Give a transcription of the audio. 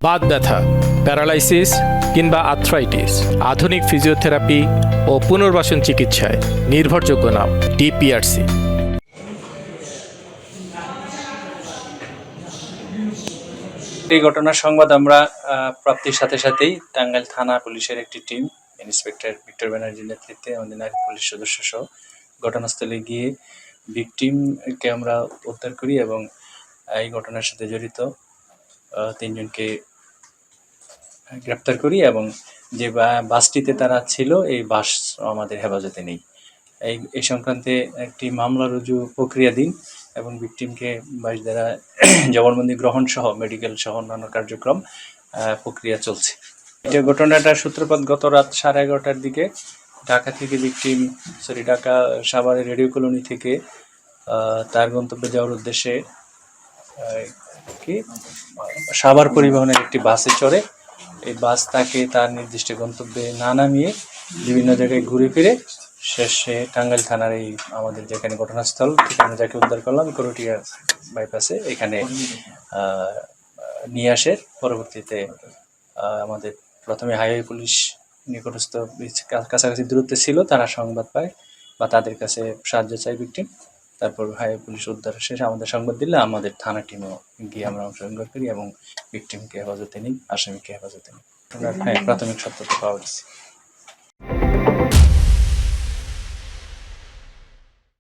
বাত ব্যথা, প্যারালাইসিস কিংবা আর্থ্রাইটিস, আধুনিক ফিজিওথেরাপি ও পুনর্বাসন চিকিৎসায় নির্ভরযোগ্য নাম ডিপিআরসি। এই ঘটনার সংবাদ আমরা প্রাপ্তির সাথে সাথেই টাঙ্গাইল থানা পুলিশের একটি টিম, ইন্সপেক্টর ভিক্টর ব্যানার্জির নেতৃত্বে আমাদের নারী পুলিশ সদস্য সহ ঘটনাস্থলে গিয়ে ভিকটিমকে আমরা উদ্ধার করি এবং এই ঘটনার সাথে জড়িত 3 জনকে গ্রেপ্তার করি এবং যে বাসটিতে তারা ছিল এই বাস আমাদের হেফাজতে নেই। এই সংক্রান্তে একটি মামলা রুজু প্রক্রিয়াধীন এবং ভিকটিমকে 22 ধারা জবানবন্দি গ্রহণ সহ মেডিকেল সহ অন্যান্য কার্যক্রম প্রক্রিয়া চলছে। এই ঘটনাটার সূত্রপাত গত রাত 11:30টার দিকে ঢাকা থেকে ঢাকা সাভারের রেডিও কলোনি থেকে তার গন্তব্যে যাওয়ার উদ্দেশ্যে সাভার পরিবহনের একটি বাসে চড়ে এই বাস তাকে তার নির্দিষ্ট গন্তব্যে না নামিয়ে বিভিন্ন জায়গায় ঘুরে ফিরে শেষে টাঙ্গাইল থানার এই আমাদের যেখানে ঘটনাস্থল সেখানে যাকে উদ্ধার করলাম করটিয়া বাইপাসে এখানে নিয়ে আসে। পরবর্তীতে আমাদের প্রথমে হাইওয়ে পুলিশ নিকটস্থ কাছাকাছি দূরত্বে ছিল, তারা সংবাদ পায় বা তাদের কাছে সাহায্য চায় ভিকটিম। তারপর হাইওয়ে পুলিশ উদ্ধার শেষে আমাদের সংবাদ দিলে আমাদের থানা টিমও গিয়ে আমরা অংশগ্রহণ করি এবং ভিকটিমকে হেফাজতে নিই, আসামিকে হেফাজতে নিই। প্রাথমিক সত্যতা পাওয়া গেছে।